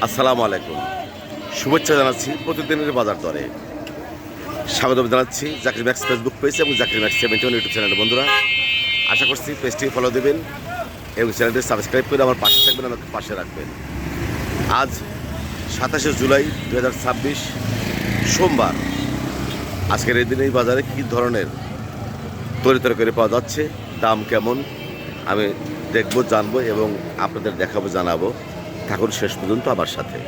আসসালামু আলাইকুম। শুভেচ্ছা জানাচ্ছি প্রতিদিনের বাজার দরে। স্বাগত জানাচ্ছি জাকির ম্যাক্স ফেসবুক পেজ এবং জাকির ম্যাক্স 71 ইউটিউব চ্যানেলের বন্ধুরা। আশা করছি পেজটি ফলো দেবেন এবং চ্যানেলটি সাবস্ক্রাইব করে আমার পাশে থাকবেন, আমাকে পাশে রাখবেন। আজ 27শে জুলাই 2026 সোমবার। আজকের এই দিনে এই বাজারে কী ধরনের তরি পাওয়া যাচ্ছে, দাম কেমন আমি দেখবো, জানবো এবং আপনাদের দেখাবো, জানাবো। থাকুন শেষ পর্যন্ত আমার সাথে।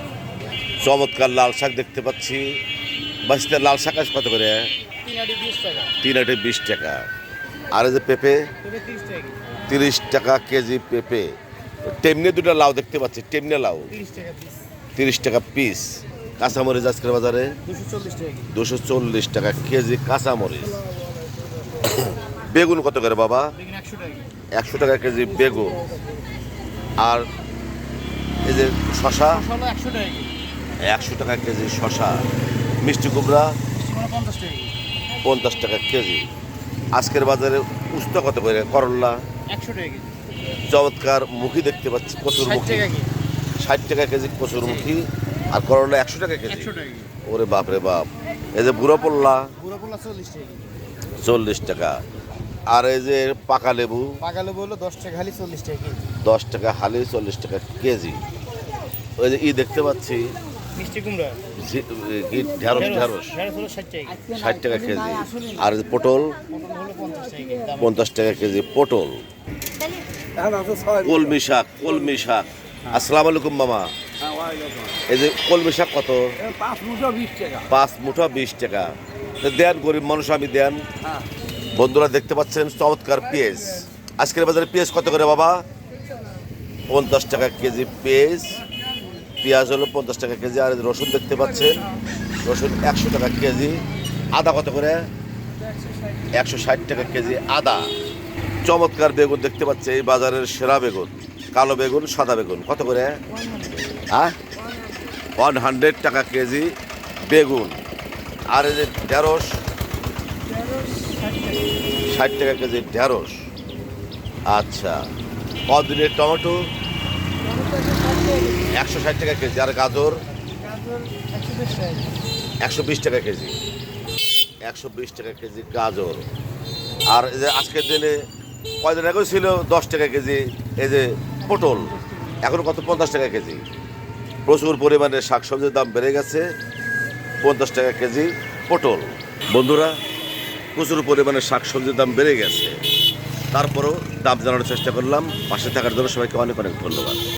চমৎকার লাল শাক দেখতে পাচ্ছি। বাসিতে লাল শাক আজ কত করে? 320 টাকা। আর এই যে পেঁপে 30 টাকা কেজি পেঁপে। টেমনে দুটো লাউ দেখতে পাচ্ছি, টেমনে লাউ 30 টাকা পিস। কাঁচামরিচ আজকের বাজারে 240 টাকা কেজি কাঁচামরিচ। বেগুন কত করে বাবা? 100 টাকা কেজি বেগুন। আর এই যে শশা 100 টাকা কেজি শশা। মিষ্টি কুমড়া 50 টাকা কেজি। আজকের বাজারে উস্তা কত করে? করল্লা 100 টাকা কেজি। চমৎকার মুখী দেখতে পাচ্ছি, কচুরমুখী 60 টাকা কেজি কচুরমুখী। আর করল্লা 100 টাকা কেজি। ওরে বাপ রে বাপ। এই যে বুড়ো পোল্লা 40 টাকা। আর এই যে পাকা লেবু হলো 10 টাকা হালি 40 টাকা কেজি। 10 টাকা হালি 40 টাকা কেজি। ওই যে দেখতে পাচ্ছি মিষ্টি কুমড়া ঢেঁড়স হলো 60 টাকা কেজি। 60 টাকা কেজি। আর পটল হলো 50 টাকা কেজি। 50 টাকা কেজি পটল। কলমি শাক। আসসালামু আলাইকুম মামা। এই যে কলমি শাক কত? 5 মুঠো 20 টাকা। 5 মুঠো 20 টাকা। দেন, গরিব মানুষ আমি, দেন। বন্ধুরা দেখতে পাচ্ছেন চমৎকার পেঁয়াজ। আজকের বাজারে পেঁয়াজ কত করে বাবা? 50 টাকা কেজি পেঁয়াজ। পেঁয়াজ হলো 50 টাকা কেজি। আর রসুন দেখতে পাচ্ছেন, রসুন 100 টাকা কেজি। আদা কত করে? 160 টাকা কেজি আদা। চমৎকার বেগুন দেখতে পাচ্ছে, এই বাজারের সেরা বেগুন। কালো বেগুন, সাদা বেগুন কত করে? 100 টাকা কেজি বেগুন। আর এই যে ঢেঁড়স 60 টাকা কেজি ঢেঁড়স। আচ্ছা, কদিনের টমেটো 160 টাকা কেজি। আর গাজর 120 টাকা কেজি। 120 টাকা কেজি গাজর। আর এই যে আজকের দিনে কয়দিন আগেও ছিল 10 টাকা কেজি এই যে পটল, এখন কত? 50 টাকা কেজি। প্রচুর পরিমাণে শাকসবজির দাম বেড়ে গেছে। 50 টাকা কেজি পটল। বন্ধুরা, প্রচুর পরিমাণে শাকসবজির দাম বেড়ে গেছে, তারপরেও দাম জানানোর চেষ্টা করলাম। পাশে থাকার জন্য সবাইকে অনেক অনেক ধন্যবাদ।